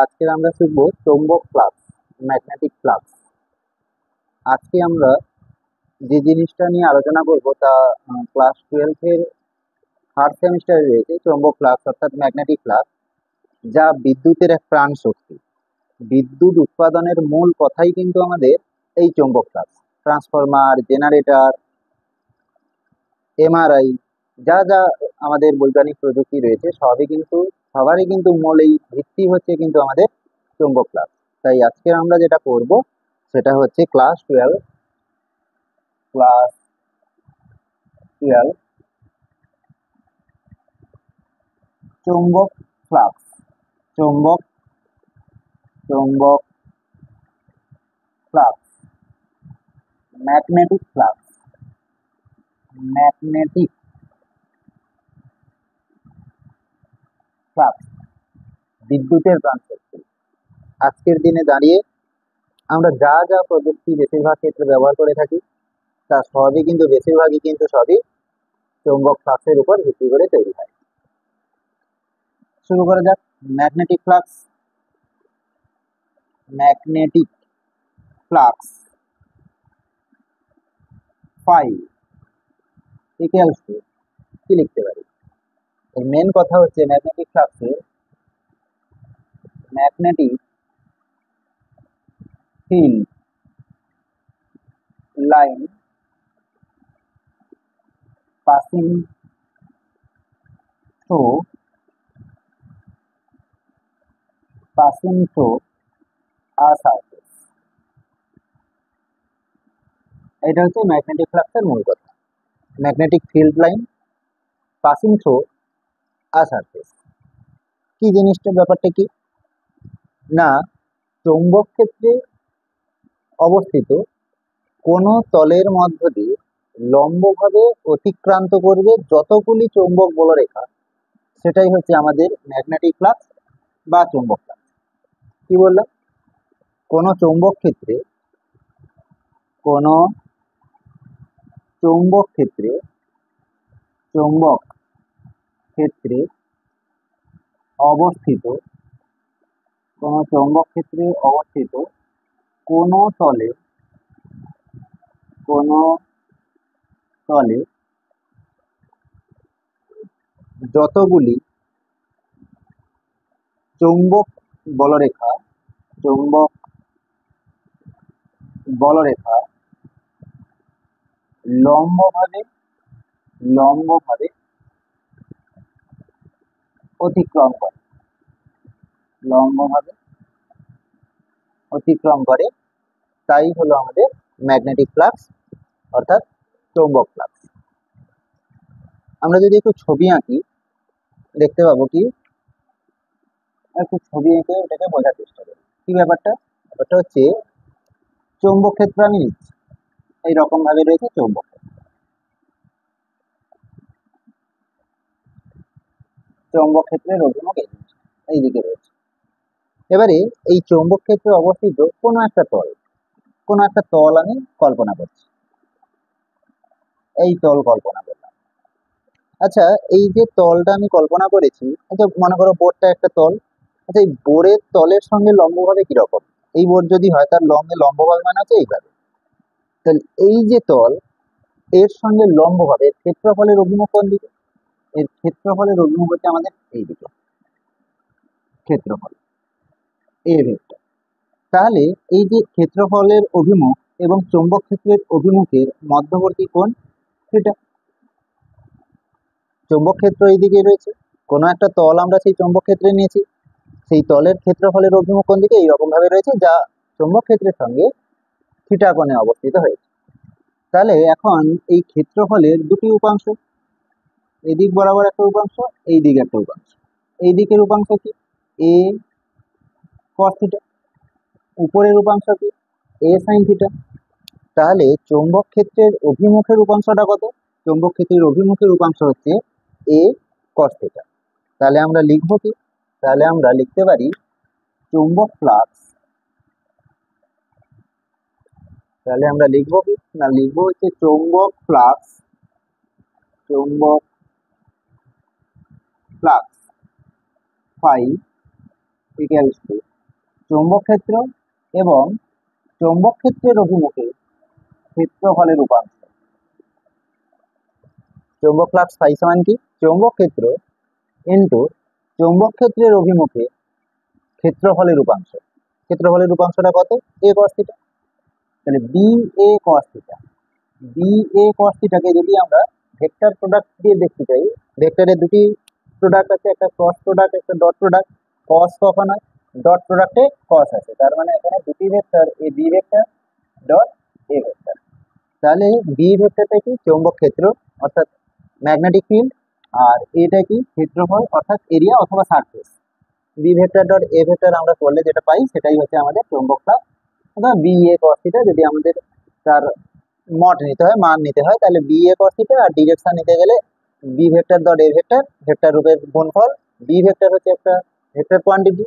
আজকে আমরা শিখব চৌম্বক ফ্লাক্স, ম্যাগনেটিক ফ্লাক্স। আজকে আমরা যে জিনিসটা নিয়ে আলোচনা করব তা ক্লাস 12 এর থার্ড সেমিস্টারে রয়েছে। চৌম্বক ফ্লাক্স অর্থাৎ ম্যাগনেটিক ফ্লাক্স, যা বিদ্যুতের এক প্রাণ শক্তি। বিদ্যুৎ উৎপাদনের মূল কথাই কিন্তু আমাদের এই চৌম্বক ফ্লাক্স। ট্রান্সফরমার, জেনারেটর, এমআরআই, যা যা আমাদের বৈজ্ঞানিক প্রযুক্তি রয়েছে সবারই কিন্তু মূল এই ভিত্তি হচ্ছে কিন্তু আমাদের চৌম্বক ফ্লাক্স। তাই আজকে আমরা যেটা করব সেটা হচ্ছে ক্লাস 12 চৌম্বক ফ্লাক্স, চৌম্বক চৌম্বক flux, magnetic flux, magnetic flux, বিদ্যুতের প্রাণ শক্তি। আজকের দিনে দাঁড়িয়ে আমরা যা যা প্রযুক্তি বেশিরভাগ ক্ষেত্রে ব্যবহার করে থাকি তা বেশিরভাগই কিন্তু সবই চৌম্বক ফ্লাক্সের উপর ভিত্তি করে তৈরি হয়। শুরু করা যাক। Magnetic flux, magnetic flux phi equals to কি লিখতে পারি? এর মেন কথা হচ্ছে ম্যাগনেটিক ফ্লাক্সের magnetic field line passing through a surface. এটা হচ্ছে ম্যাগনেটিক ফ্লাক্সের মূল কথা। Magnetic field line passing through a surface. কি জিনিসটার ব্যাপারটা কি না, চৌম্বক ক্ষেত্রে অবস্থিত কোনো তলের মধ্য দিয়ে লম্বভাবে অতিক্রান্ত করবে যতগুলি চৌম্বক বলরেখা, সেটাই হচ্ছে আমাদের ম্যাগনেটিক ফ্লাক্স বা চৌম্বক ফ্লাক্স। কি বললাম? কোনো চৌম্বক ক্ষেত্রে কোনো চৌম্বক ক্ষেত্রে চৌম্বক ক্ষেত্রে অবস্থিত কোনো চৌম্বক ক্ষেত্রে অবস্থিত কোনো তলে কোনো তলে যতগুলি চৌম্বক বলরেখা চৌম্বক বলরেখা লম্বভাবে লম্বভাবে অতিক্রম করে লম্বভাবে অতিক্রম করে তাই হলো আমাদের ম্যাগনেটিক ফ্লাক্স অর্থাৎ চৌম্বক ফ্লাক্স। আমরা যদি একটু ছবি আঁকি দেখতে পাবো কি, একটু ছবি এঁকে এটাকে বোঝার চেষ্টা করি। কি ব্যাপারটা? ব্যাপারটা হচ্ছে চৌম্বক ক্ষেত্র আমি নিচ্ছি, এইরকম ভাবে রয়েছে চৌম্বক ক্ষেত্র। চৌম্বক ক্ষেত্রের অভিমুখ এইদিকে রয়েছে। এবারে এই চৌম্বক ক্ষেত্রে অবস্থিত কোনো একটা তল আমি কল্পনা করছি। এই তল কল্পনা করলাম। আচ্ছা, এই যে তলটা আমি কল্পনা করেছি, আচ্ছা মনে করো বোর্ডটা একটা তল। আচ্ছা, এই বোর্ডের তলের সঙ্গে লম্বভাবে কিরকম? এই বোর্ড যদি হয় তার লম্বভাবে মানে হচ্ছে এইভাবে। তাহলে এই যে তল, এর সঙ্গে লম্বভাবে ক্ষেত্রফলের অভিমুখ কোন দিকে? এর ক্ষেত্রফলের অভিমুখ হচ্ছে আমাদের এই দিকে, ক্ষেত্রফল এ ভেক্টর। তাহলে এই যে ক্ষেত্রফলের অভিমুখ এবং চৌম্বক ক্ষেত্রের অভিমুখের মধ্যবর্তী কোণ সেটা, চৌম্বক ক্ষেত্র এইদিকে রয়েছে। কোনো একটা তল আমরা সেই চৌম্বক ক্ষেত্রে নিয়েছি, সেই তলের ক্ষেত্রফলের অভিমুখ কোণ দিকে এইরকম ভাবে রয়েছে, যা চৌম্বক ক্ষেত্রের সঙ্গে থিটা কোণে অবস্থিত হয়েছে। তাহলে এখন এই ক্ষেত্রফলের দুটি উপাংশ, এদিক বরাবর একটা উপাংশ, এই দিকে একটা উপাংশ। এই দিকের উপাংশ কি? এ কস থিটা। উপরের উপাংশ কি? এ সাইন থিটা। তাহলে চৌম্বক ক্ষেত্রের অভিমুখের উপাংশটা কত? চৌম্বক ক্ষেত্রের অভিমুখের উপাংশ হচ্ছে এ কস থিটা। তাহলে আমরা লিখবো কি? তাহলে আমরা লিখতে পারি চৌম্বক ফ্লাক্স। তাহলে আমরা লিখবো কি না, লিখবো হচ্ছে চৌম্বক ফ্লাক্স ফাই ইকুয়ালস টু চৌম্বক ক্ষেত্র এবং চৌম্বক ক্ষেত্রের অভিমুখে ক্ষেত্রফলের উপাংশ। চৌম্বক ফ্লাক্স ফাই সমান কি? চৌম্বক ক্ষেত্র ইন্টু চৌম্বক ক্ষেত্রের অভিমুখে ক্ষেত্রফলের উপাংশ। ক্ষেত্রফলের উপাংশটা কত? এ কস থিটা। তাহলে B A cos theta, B A কস থিটাকে যদি আমরা ভেক্টর প্রোডাক্ট দিয়ে দেখতে চাই, ভেক্টরের দুটি প্রোডাক্ট আছে, একটা ক্রস প্রোডাক্ট, একটা ডট প্রোডাক্ট। কস কখন হয়? ডট প্রোডাক্টে কস আছে, তার মানে এখানে দুটি vector, A B vector dot A vector. তাহলে বি ভেক্টরটা কি? চৌম্বক ক্ষেত্র অর্থাৎ ম্যাগনেটিক ফিল্ড, আর এটা কি? ক্ষেত্রফল অর্থাৎ এরিয়া অথবা surface. B vector dot A vector আমরা করলে যেটা পাই সেটাই হচ্ছে আমাদের চৌম্বক ফ্লাক্স অথবা বি এ কস থিটা। যদি আমাদের তার মড নিতে হয়, মান নিতে হয়, তাহলে বি এ কস থিটা, আর ডিরেকশন নিতে গেলে B vector dot A vector, vector রূপের গুণফল। বি ভেক্টর হচ্ছে একটা ভেক্টর কোয়ান্টিটি,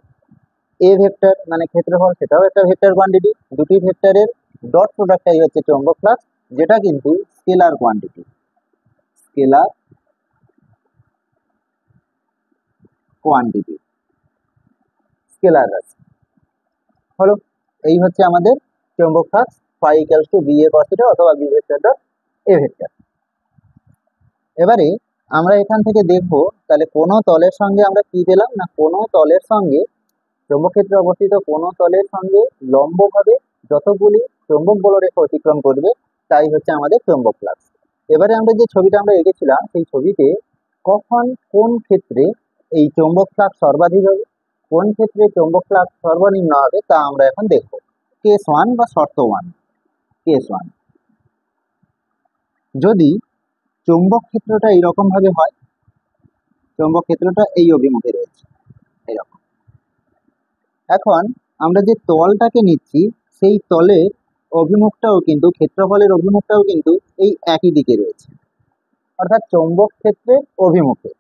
এ ভেক্টর মানে ক্ষেত্রফল, সেটাও একটা ভেক্টর কোয়ান্টিটি। দুটি ভেক্টরের ডট প্রোডাক্টটাই হচ্ছে চৌম্বক ফ্লাক্স, যেটা কিন্তু scalar quantity, scalar quantity, scalar রাশি হলো। এই হচ্ছে আমাদের চৌম্বক flux phi equals to B A cos theta অথবা B vector dot A vector. এবারে আমরা এখান থেকে দেখব তাহলে কোন তলের সঙ্গে আমরা কি পেলাম না, কোন তলের সঙ্গে চৌম্বক ক্ষেত্রে অবস্থিত কোন তলের সঙ্গে লম্বভাবে যতগুলি চৌম্বক বলরেখা অতিক্রম করবে তাই হচ্ছে আমাদের চৌম্বক ফ্লাক্স। এবারে আমরা যে ছবিটা আমরা এঁকেছিলাম সেই ছবিতে কখন কোন ক্ষেত্রে এই চৌম্বক ফ্লাক্স সর্বাধিক হবে, কোন ক্ষেত্রে চৌম্বক ফ্লাক্স সর্বনিম্ন হবে তা আমরা এখন দেখব। কেস 1 বা শর্ত 1। কেস 1, যদি চৌম্বক ক্ষেত্রটা এইরকম ভাবে হয়, চৌম্বক ক্ষেত্রটা এই অভিমুখে রয়েছে এরকম। এখন আমরা যে তলটাকে নিচ্ছি সেই তলের অভিমুখটাও কিন্তু, ক্ষেত্রফলের অভিমুখটাও কিন্তু এই একই দিকে রয়েছে, অর্থাৎ চৌম্বক ক্ষেত্রের অভিমুখে।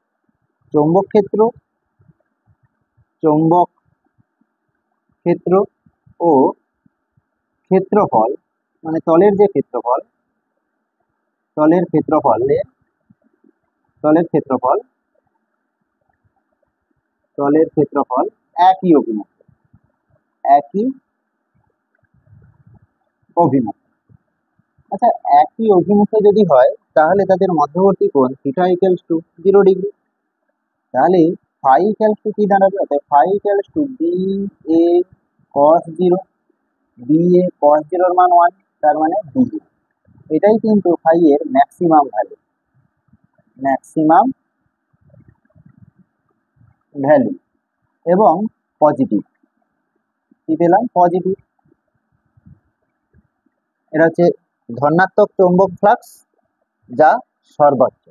চৌম্বক ক্ষেত্র, চৌম্বক ক্ষেত্র ও ক্ষেত্রফল মানে তলের যে ক্ষেত্রফল, তলের ক্ষেত্রফলে, তলের ক্ষেত্রফল, তলের ক্ষেত্রফল একই অভিমুখে, একই অভিমুখ। আচ্ছা, একই অভিমুখে যদি হয় তাহলে তাদের মধ্যবর্তী কোণ থিটা ইকুয়ালস টু 0 ডিগ্রি। তাহলে ফাই ইকুয়ালস টু কি দাঁড়াবে? অর্থাৎ phi equals to B A cos 0, B A cos 0 এর মান 1, তার মানে বি। এটাই কিন্তু ফাই এর ম্যাক্সিমাম ভ্যালু, ম্যাক্সিমাম ভ্যালু এবং পজিটিভ। কি পেলাম? পজিটিভ। এটা হচ্ছে ধনাত্মক চৌম্বক ফ্লাক্স যা সর্বোচ্চ।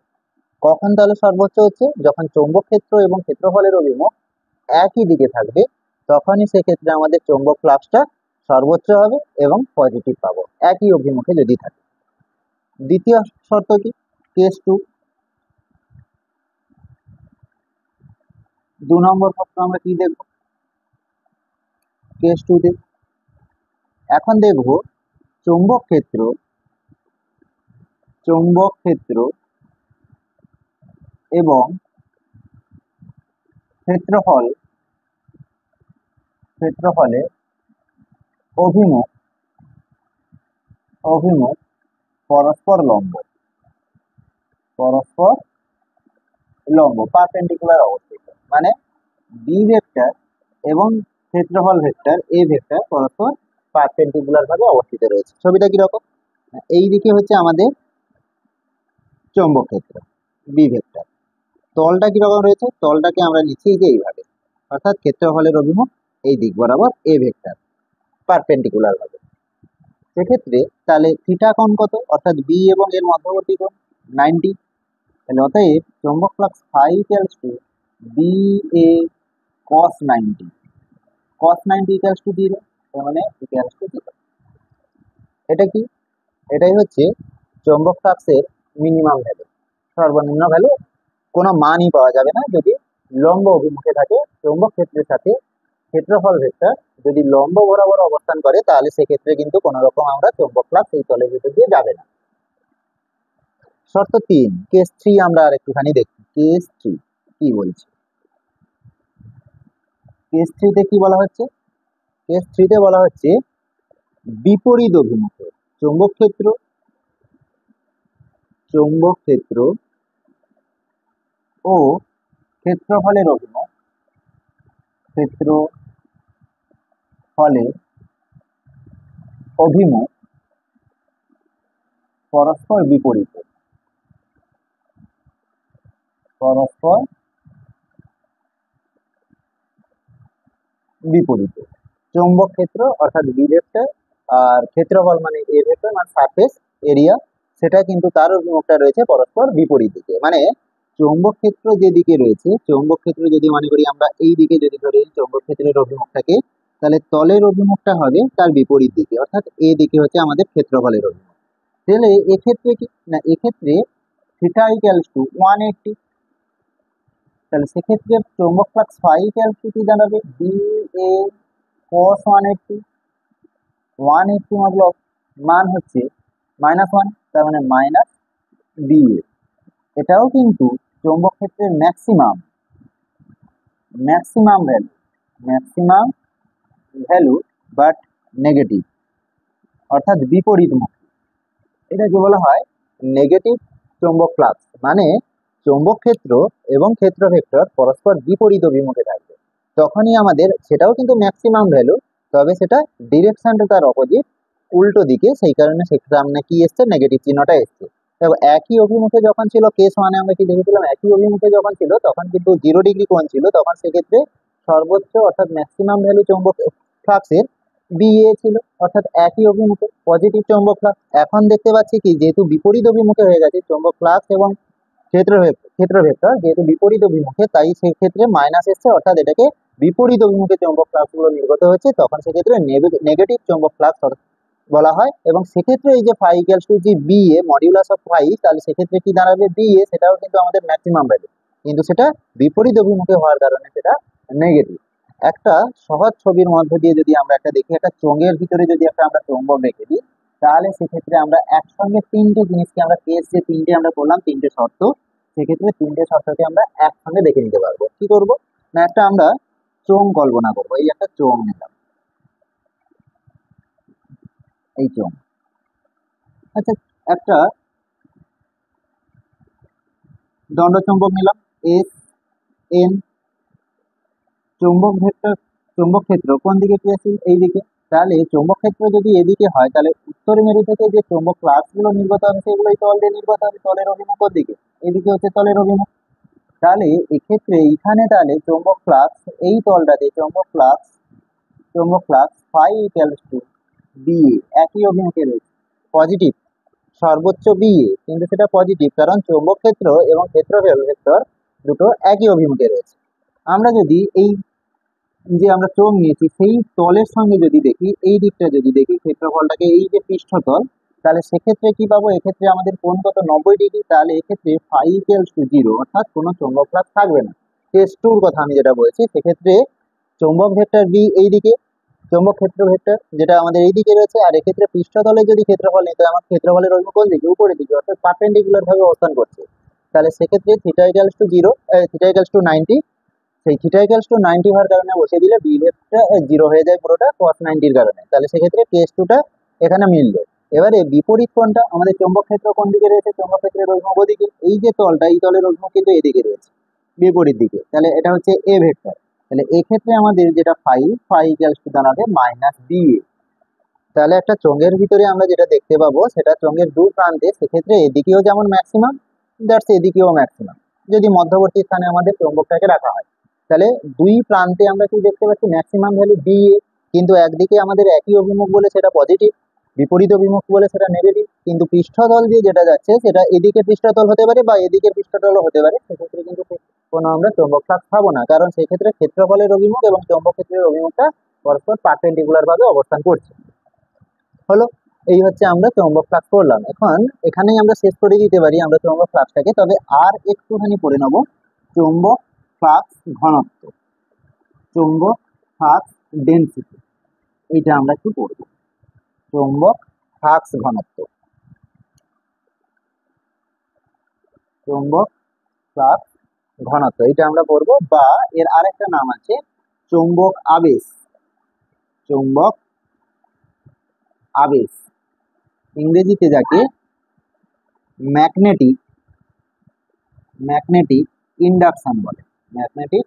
কখন তাহলে সর্বোচ্চ হচ্ছে? যখন চৌম্বক ক্ষেত্র এবং ক্ষেত্রফলের অভিমুখ একই দিকে থাকবে, তখনই সেক্ষেত্রে আমাদের চৌম্বক ফ্লাক্সটা সর্বোচ্চ হবে এবং পজিটিভ পাবো, একই অভিমুখে যদি থাকে। দ্বিতীয় শর্ত কি? কেস 2। 2 নম্বর শর্ত আমরা কি দেখব? কেস 2 তে এখন দেখব চৌম্বক ক্ষেত্র, চৌম্বক ক্ষেত্র এবং ক্ষেত্রফল, ক্ষেত্রফলের অভিমুখ, অভিমুখ পরস্পর লম্ব, পরস্পর লম্ব, পারপেন্ডিকুলার অবস্থিত। মানে বি ভেক্টর এবং ক্ষেত্রফল ভেক্টর এ ভেক্টর পরস্পর পারপেন্ডিকুলার ভাবে অবস্থিত রয়েছে। ছবিটা কিরকম? এই দিকে হচ্ছে আমাদের চৌম্বক ক্ষেত্র বি ভেক্টর, তলটা কিরকম রয়েছে? তলটাকে আমরা নিচ্ছি যে এইভাবে, অর্থাৎ ক্ষেত্রফলের অভিমুখ এই দিক বরাবর এ ভেক্টর পারপেন্ডিকুলার ভাবে। সেক্ষেত্রে তাহলে থিটা কোণ কত? অর্থাৎ বি এবং এর মধ্যবর্তী কোণ 90। তাহলে অতএব চৌম্বক flux phi equals to B A cos 90, cos 90 equals to 0, তার মানে ইকুয়ালস টু 0। এটা কি? এটাই হচ্ছে চৌম্বক ফ্লাক্সের মিনিমাম ভ্যালু, সর্বনিম্ন ভ্যালু। কোনো মানই পাওয়া যাবে না যদি লম্ব অভিমুখে থাকে। চৌম্বক ক্ষেত্রের সাথে ক্ষেত্রফল ভেক্টর যদি লম্ব বরাবর অবস্থান করে তাহলে সেক্ষেত্রে কিন্তু কোনো রকম আমরা চৌম্বক ফ্লাক্স এই তলের ভিতর দিয়ে যাবে না। শর্ত 3, কেস 3 আমরা আর একটুখানি দেখি। কেস 3 কি বলছে? কেস থ্রিতে কি বলা হচ্ছে? কেস থ্রিতে বলা হচ্ছে বিপরীত অভিমুখে চৌম্বক ক্ষেত্র ও ক্ষেত্রফলের অভিমুখ পরস্পর বিপরীত চৌম্বক ক্ষেত্র অর্থাৎ বি ভেক্টর আর ক্ষেত্রফল মানে এ ভেক্টর মানে সারফেস এরিয়া, সেটা কিন্তু তার অভিমুখটা রয়েছে পরস্পর বিপরীত দিকে। মানে চৌম্বক ক্ষেত্র যেদিকে রয়েছে, চৌম্বক ক্ষেত্র যদি মনে করি আমরা এই দিকে যদি ধরি চৌম্বক ক্ষেত্রের অভিমুখটাকে, তাহলে তলের অভিমুখটা হবে তার বিপরীত দিকে, অর্থাৎ এ দিকে হচ্ছে আমাদের ক্ষেত্রফলের অভিমুখ। তাহলে এক্ষেত্রে কি না, এক্ষেত্রে থিটা ইকুয়ালস টু 180। তাহলে সেক্ষেত্রে চৌম্বক ফ্লাক্স ফাই ইকুয়ালস টু কি দাঁড়াবে? B A cos 180। 180 মতলব মান হচ্ছে -1, তার মানে মাইনাস বি এ। এটাও কিন্তু চৌম্বক ক্ষেত্রের ম্যাক্সিমাম ভ্যালু বাট নেগেটিভ, অর্থাৎ বিপরীতমুখী। এটাকে বলা হয় নেগেটিভ চৌম্বক ফ্লাক্স। মানে চৌম্বক ক্ষেত্র এবং ক্ষেত্র ভেক্টর পরস্পর বিপরীত অভিমুখে থাকবে, তখনই আমাদের সেটাও কিন্তু ম্যাক্সিমাম ভ্যালু, তবে সেটা ডিরেকশনটা তার অপোজিট, উল্টো দিকে, সেই কারণে সেটা আমরা কি এসছে, নেগেটিভ চিহ্নটা এসছে। দেখো একই অভিমুখে যখন ছিল কেস ওয়ানে আমরা কি দেখেছিলাম, একই অভিমুখে যখন ছিল তখন কিন্তু 0 ডিগ্রি কোণ ছিল, তখন সেক্ষেত্রে সর্বোচ্চ অর্থাৎ ম্যাক্সিমাম ভ্যালু চৌম্বক ফ্লাক্সের বিএ ছিল, অর্থাৎ একই অভিমুখে পজিটিভ চৌম্বক ফ্লাক্স। এখন দেখতে পাচ্ছি কি, যেহেতু বিপরীত অভিমুখে হয়ে গেছে চৌম্বক ফ্লাক্স এবং ক্ষেত্র ভেক্টর যেহেতু বিপরীত অভিমুখে, তাই সেই ক্ষেত্রে মাইনাস এসছে, অর্থাৎ এটাকে বিপরীত অভিমুখে চৌম্বক ফ্লাক্স গুলো নির্গত হচ্ছে, তখন সেক্ষেত্রে নেগেটিভ চৌম্বক ফ্লাক্স বলা হয়। এবং সেক্ষেত্রে এই যে ফাই ইকুয়ালস টু যে B A modulus of phi, তাহলে সেক্ষেত্রে কি দাঁড়াবে, বি এ সেটাও কিন্তু আমাদের ম্যাক্সিমাম ভ্যালু, কিন্তু সেটা বিপরীত অভিমুখে হওয়ার কারণে সেটা নেগেটিভ। একটা সহজ ছবির মধ্যে দিয়ে যদি আমরা একটা দেখি, একটা চোঙের ভিতরে যদি আমরা চৌম্বক রেখে দিই, তাহলে সেক্ষেত্রে আমরা একসঙ্গে তিনটে জিনিসকে আমরা কেস যে তিনটে আমরা বললাম, তিনটে শর্ত, সেক্ষেত্রে তিনটে শর্তকে আমরা একসঙ্গে দেখে নিতে পারবো। কি করব না, একটা আমরা চোঙ কল্পনা করবো। এই একটা চোঙ নিলাম, এই চোঙ। আচ্ছা, একটা দণ্ড চুম্বক নিলাম এস এন। চৌম্বক ক্ষেত্র কোন দিকে ক্রিয়াশীল? এই দিকে। তাহলে চৌম্বক ক্ষেত্র যদি এদিকে হয়, তাহলে উত্তর মেরু থেকে যে চৌম্বক ফ্লাক্স গুলো নির্গত হবে সেগুলো এই তল দিয়ে নির্গত হবে। তলের অভিমুখ দিকে, এদিকে হচ্ছে তলের অভিমুখ। তাহলে এক্ষেত্রে এইখানে তাহলে চৌম্বক ফ্লাক্স এই তলটাতে চৌম্বক flux phi equals to BA, একই অভিমুখে রয়েছে, পজিটিভ, সর্বোচ্চ বিএ, কিন্তু সেটা পজিটিভ কারণ চৌম্বক ক্ষেত্র এবং ক্ষেত্র ভেক্টর দুটো একই অভিমুখে রয়েছে। আমরা যদি এই যে আমরা চোঙ নিয়েছি সেই তলের সঙ্গে যদি দেখি, এই দিকটা যদি দেখি ক্ষেত্রফলটাকে, এই যে পৃষ্ঠতল, তাহলে সেক্ষেত্রে কি পাবো, এক্ষেত্রে আমাদের কোণ কত, 90 ডিগ্রি। তাহলে এক্ষেত্রে ফাই ইকুয়ালস টু 0, অর্থাৎ কোনো চৌম্বক ফ্লাক্স থাকবে না। কেস টুর কথা আমি যেটা বলছি, সেক্ষেত্রে চৌম্বক ভেক্টর বি এইদিকে, চৌম্বক ক্ষেত্র ভেক্টর যেটা আমাদের এইদিকে রয়েছে, আর এক্ষেত্রে পৃষ্ঠতলে যদি ক্ষেত্রফল নিতে হয়, আমার ক্ষেত্রফলের অভিমুখ কোন দিকে, উপরের দিকে, অর্থাৎ পার্পেন্ডিকুলার ভাবে অবস্থান করছে। তাহলে সেক্ষেত্রে theta equals to 0, theta equals two 90, সেই থিটা ইকুয়ালস টু 90 হওয়ার কারণে বসিয়ে দিলে বি ভেক্টর 0 হয়ে যায় পুরোটা cos 90 কারণে। তাহলে সেক্ষেত্রে কেস টুটা এখানে মিললো। এবারে বিপরীত কোণটা, আমাদের চৌম্বক ক্ষেত্র কোন দিকে রয়েছে, চৌম্বক ক্ষেত্রের অভিমুখ ওদিকে। এই যে তলটা, এই তলের অভিমুখ কিন্তু এদিকে রয়েছে, বিপরীত দিকে। তাহলে এটা হচ্ছে এ ভেক্টর। তাহলে এক্ষেত্রে আমাদের যেটা ফাই ইকুয়ালস টু দাঁড়াবে মাইনাস বি এ। তাহলে একটা চোঙের ভিতরে আমরা যেটা দেখতে পাবো, সেটা চোঙের দু প্রান্তে সেক্ষেত্রে এদিকেও যেমন ম্যাক্সিমাম, দ্যাটস এদিকেও ম্যাক্সিমাম, যদি মধ্যবর্তী স্থানে আমাদের চৌম্বকটাকে রাখা হয়। তাহলে দুই প্রান্তে আমরা কি দেখতে পাচ্ছি, ম্যাক্সিমাম ভ্যালু বি এ, কিন্তু একদিকে আমাদের একই অভিমুখ বলে সেটা পজিটিভ, বিপরীত অভিমুখ বলে সেটা নেগেটিভ। কিন্তু পৃষ্ঠতল দিয়ে যেটা যাচ্ছে সেটা এদিকে পৃষ্ঠতল হতে পারে বা এদিকে পৃষ্ঠতলও হতে পারে, সেক্ষেত্রে কিন্তু কোনো আমরা চৌম্বক ফ্লাক্স পাবো না, কারণ সেক্ষেত্রে ক্ষেত্রফলের অভিমুখ এবং চৌম্বক ক্ষেত্রের অভিমুখটা পরস্পর পার্পেন্ডিকুলার ভাবে অবস্থান করছে। হলো, এই হচ্ছে আমরা চৌম্বক ফ্লাক্স করলাম। এখন এখানেই আমরা শেষ করে দিতে পারি আমরা চৌম্বক ফ্লাক্সটাকে, তবে আর একটুখানি পড়ে নেব চৌম্বক ফ্লাক্স ঘনত্ব, চৌম্বক ফ্লাক্স ডেন্সিটি, এইটা আমরা একটু পড়বো। চৌম্বক ফ্লাক্স ঘনত্ব, চৌম্বক ফ্লাক্স ঘনত্ব, এটা আমরা পড়বো, বা এর আরেকটা নাম আছে চৌম্বক আবেশ, চৌম্বক আবেশ ইংরেজিতে যাকে ম্যাগনেটিক ম্যাগনেটিক ইন্ডাকশন বলে। ম্যাগনেটিক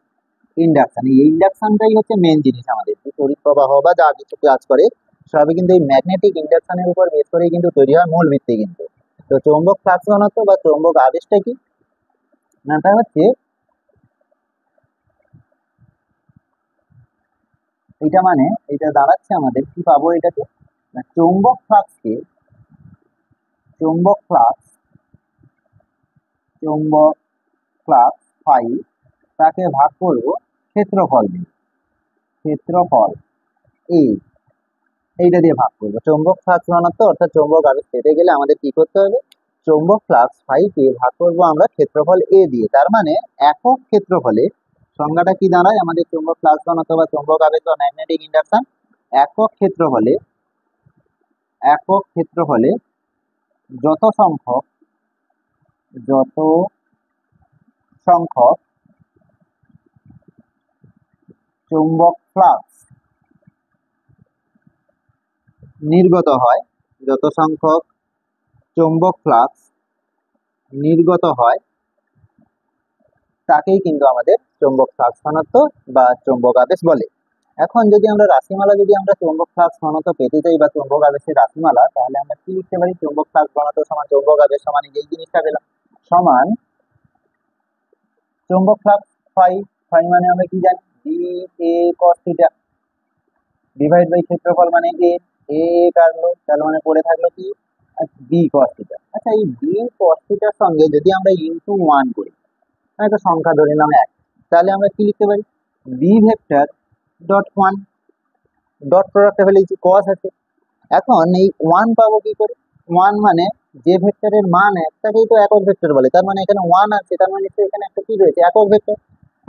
ইন্ডাকশন, এই ইন্ডাকশনটাই হচ্ছে মেন জিনিস আমাদের যে তড়িৎ প্রবাহ বা যা কিছু কাজ করে সবই কিন্তু এই ম্যাগনেটিক ইন্ডাকশনের উপর বেস করেই কিন্তু তৈরি হয় মূল ভিত্তি কিন্তু। তো চৌম্বক ফ্লাক্স ঘনত্ব বা চৌম্বক আবেশটা কি না, তা হচ্ছে এটা মানে এটা দাঁড়াচ্ছে আমাদের কি পাবো এটাকে না, চৌম্বক ফ্লাক্সকে চৌম্বক ফ্লাক্স চৌম্বক ফ্লাক্স ফাই তাকে ভাগ করব ক্ষেত্রফল দিয়ে, ক্ষেত্রফল এই এইটা দিয়ে ভাগ করবো। চৌম্বক ফ্লাক্স ঘনত্ব অর্থাৎ চৌম্বক আবেশ পেতে গেলে আমাদের কি করতে হবে, চৌম্বক ফ্লাক্স ফাই কে ভাগ করবো আমরা ক্ষেত্রফল এ দিয়ে। তার মানে একক ক্ষেত্রফলে সংজ্ঞাটা কি দাঁড়ায় আমাদের চৌম্বক ফ্লাক্স ঘনত্ব বা চৌম্বক আবেশ বা ম্যাগনেটিক ইন্ডাকশন, একক ক্ষেত্রফলে যত সংখ্যক চৌম্বক ফ্লাক্স নির্গত হয়, যত সংখ্যক চৌম্বক ফ্লাক্স নির্গত হয় তাকেই কিন্তু আমাদের চৌম্বক ফ্লাক্স ঘনত্ব বা চৌম্বক আবেশ বলে। এখন যদি আমরা রাশিমালা যদি আমরা চৌম্বক ফ্লাক্স ঘনত্ব পেতে চাই বা চৌম্বক আবেশের রাশিমালা, তাহলে আমরা কি লিখতে পারি, চৌম্বক ফ্লাক্স ঘনত্ব সমান চৌম্বক আবেশ সমান এই জিনিসটা পেলাম সমান চৌম্বক ফ্লাক্স ফাই, ফাই মানে আমরা কি জানি B A cos theta divide by ক্ষেত্রফল মানে এ কাটলো, তার মানে পড়ে থাকলো কি বি কস থিটা। আচ্ছা এই বি কস থিটার সঙ্গে যদি আমরা ইনটু 1 করি, একটা সংখ্যা ধরে নিলাম 1, তাহলে আমরা কি লিখতে পারি বি ভেক্টর ডট 1 ডট প্রোডাক্টে ফেলেছি কস আছে। এখন এই 1 পাবো কি করে, 1 মানে যে ভেক্টরের মান 1 তাকেই তো একক ভেক্টর বলে, তার মানে এখানে 1 আছে, তার মানে এখানে একটা কি রয়েছে একক ভেক্টর।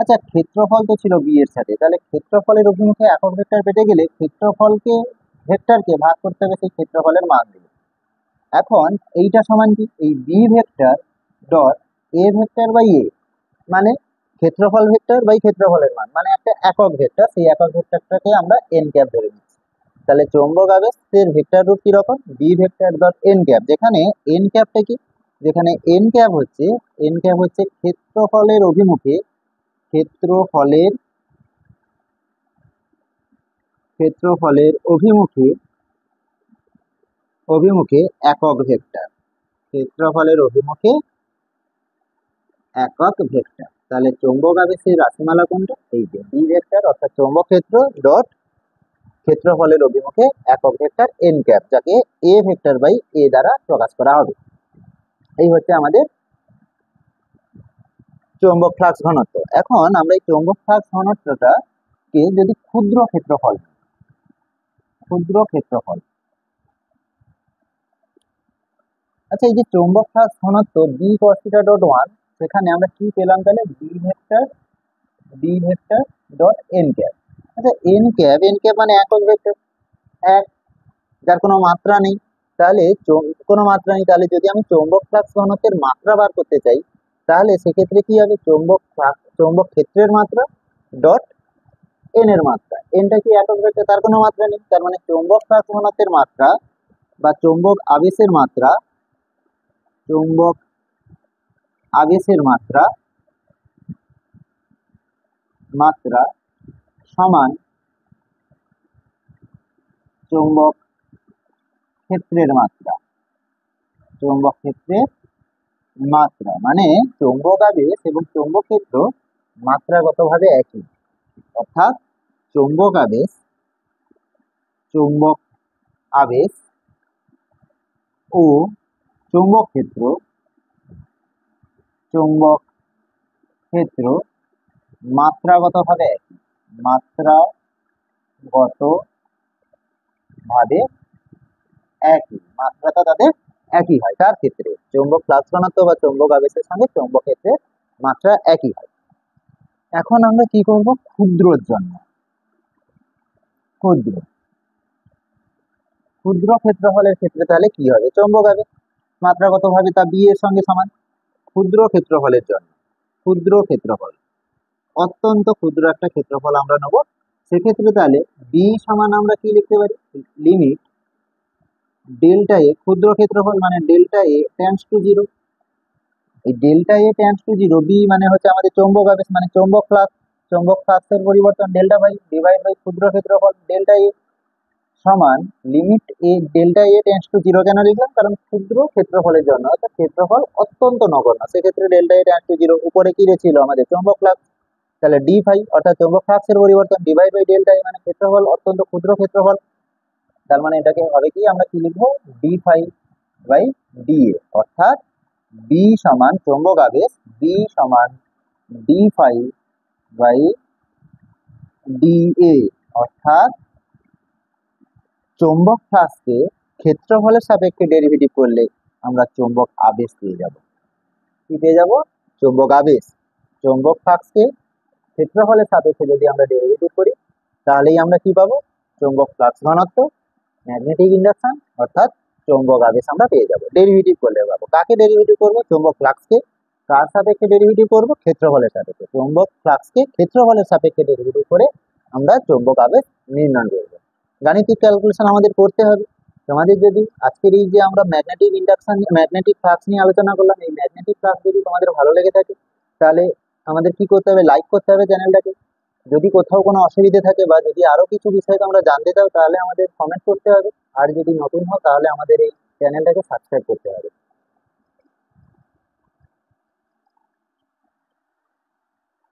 আচ্ছা ক্ষেত্রফল তো ছিল বি এর সাথে, তাহলে ক্ষেত্রফলের অভিমুখে একক ভেক্টর পেতে গেলে ভেক্টরকে ভাগ করতে হবে সেই ক্ষেত্রফলের মান দিয়ে। এখন এইটা সমান কি এই B vector dot A vector by A, মানে ক্ষেত্রফল ভেক্টর বাই ক্ষেত্রফলের মান, মানে একটা একক ভেক্টর, সেই একক ভেক্টরটাকে আমরা এন ক্যাপ ধরে নিচ্ছি। তাহলে চৌম্বক আবেশের ভেক্টর রূপ কিরকম B vector dot N cap, যেখানে এন ক্যাপটা কি, যেখানে এন ক্যাপ হচ্ছে ক্ষেত্রফলের অভিমুখে ক্ষেত্রফলের অভিমুখে একক ভেক্টর, ক্ষেত্রফলের অভিমুখে একক ভেক্টর। তাহলে চৌম্বক আবেশের রাশিমালা কোনটা, এই যে বি ভেক্টর অর্থাৎ চৌম্বক ক্ষেত্র ডট ক্ষেত্রফলের অভিমুখে একক ভেক্টর এন ক্যাপ, যাকে এ ভেক্টর বাই এ দ্বারা প্রকাশ করা হবে। এই হচ্ছে আমাদের চৌম্বক ফ্লাক্স ঘনত্ব। এখন আমরা এই চৌম্বক ফ্লাক্স ঘনত্বটাকে যদি ক্ষুদ্র ক্ষেত্রফল আচ্ছা এই যে চৌম্বক ফ্লাক্স ঘনত্ব বি কস থিটা ডট 1, সেখানে আমরা কি পেলাম তাহলে B vector dot N cap. আচ্ছা এন ক্যাপ মানে একক ভেক্টর এক, যার কোনো মাত্রা নেই, তাহলে যদি আমি চৌম্বক ফ্লাক্স ঘনত্বের মাত্রা বার করতে চাই, তাহলে সেক্ষেত্রে কি হবে চৌম্বক ক্ষেত্রের মাত্রা ডট এন এর মাত্রা, এনটা কি একক ভেক্টর, তার কোনো মাত্রা নেই, তার মানে চৌম্বক ফ্লাক্স ঘনত্বের মাত্রা বা চৌম্বক আবেশের মাত্রা সমান চৌম্বক ক্ষেত্রের মাত্রা, মানে চৌম্বক আবেশ এবং চৌম্বক ক্ষেত্র মাত্রাগতভাবে একই, অর্থাৎ চৌম্বক আবেশ ও চৌম্বক ক্ষেত্র মাত্রাগতভাবে মাত্রাটা তাদের একই হয়। তার ক্ষেত্রে চৌম্বক ফ্লাক্স ঘনত্ব বা চৌম্বক আবেশের সঙ্গে চৌম্বক ক্ষেত্রের মাত্রা একই হয়। এখন আমরা কি করব, ক্ষুদ্রর জন্য ক্ষুদ্র ক্ষেত্রফলের ক্ষেত্রে তাহলে কি হবে, চৌম্বক আবেশ মাত্রাগতভাবে তা বি এর সঙ্গে সমান। ক্ষুদ্র ক্ষেত্রফলের জন্য অত্যন্ত ক্ষুদ্র একটা ক্ষেত্রফল আমরা নেব, সেক্ষেত্রে তাহলে বি সমান আমরা কি লিখতে পারি, লিমিট ডেল্টা এ ক্ষুদ্র ক্ষেত্রফল মানে delta A tends to zero. এই delta A tends to zero, B মানে হচ্ছে আমাদের চৌম্বক আবেশ মানে চৌম্বক ফ্লাক্স, চৌম্বক ফ্লাক্সের পরিবর্তন ডেল্টা বাই ডিভাইড বাই ক্ষুদ্র ক্ষেত্রফল ডেল্টা এ সমান limit A delta A tends to zero. কেন লিখলাম, কারণ ক্ষুদ্র ক্ষেত্রফলের জন্য অর্থাৎ ক্ষেত্রফল অত্যন্ত নগণ্য, সেক্ষেত্রে delta A tends to zero. উপরে কি ছিল আমাদের চৌম্বক ফ্লাক্স, তাহলে ডি ফাই অর্থাৎ চৌম্বক ফ্লাক্সের পরিবর্তন ডিভাইড বাই ডেল্টা এ মানে ক্ষেত্রফল অত্যন্ত ক্ষুদ্র ক্ষেত্রফল। তার মানে এটাকে হবে কি, আমরা কি লিখবো, D phi by D A, অর্থাৎ বি সমান চৌম্বক আবেশ, বি সমান D phi by D A, অর্থাৎ চৌম্বক ফ্লাক্সকে ক্ষেত্রফলের সাপেক্ষে ডেরিভেটিভ করলে আমরা চৌম্বক আবেশ পেয়ে যাব। কি পেয়ে যাব, চৌম্বক আবেশ। চৌম্বক ফ্লাক্সকে ক্ষেত্রফলের সাপেক্ষে যদি আমরা ডেরিভেটিভ করি তাহলেই আমরা কি পাবো, চৌম্বক ফ্লাক্স ঘনত্ব, ম্যাগনেটিক ইন্ডাকশন অর্থাৎ চৌম্বক আবেশ আমরা পেয়ে যাব। ডেরিভেটিভ করলে পাবো, কাকে ডেরিভেটিভ করবো, চৌম্বক ফ্লাক্সকে। কার সাপেক্ষে ডেরিভেটিভ করবো, ক্ষেত্রফলের সাপেক্ষে। চৌম্বক ফ্লাক্সকে ক্ষেত্রফলের সাপেক্ষে ডেরিভেটিভ করে আমরা চৌম্বক আবেশ নির্ণয় করবো। গাণিতিক ক্যালকুলেশন আমাদের করতে হবে। তোমাদের যদি আজকের এই যে আমরা ম্যাগনেটিক ইন্ডাকশন ম্যাগনেটিক ফ্লাক্স নিয়ে আলোচনা করলাম, এই ম্যাগনেটিক ফ্লাক্স যদি তোমাদের ভালো লেগে থাকে তাহলে আমাদের কি করতে হবে, লাইক করতে হবে চ্যানেলটাকে। যদি কোথাও কোনো অসুবিধা থাকে বা যদি আরো কিছু বিষয় তোমরা জানতে চাও তাহলে আমাদের কমেন্ট করতে হবে। আর যদি নতুন হও তাহলে আমাদের এই চ্যানেলটাকে সাবস্ক্রাইব করতে হবে।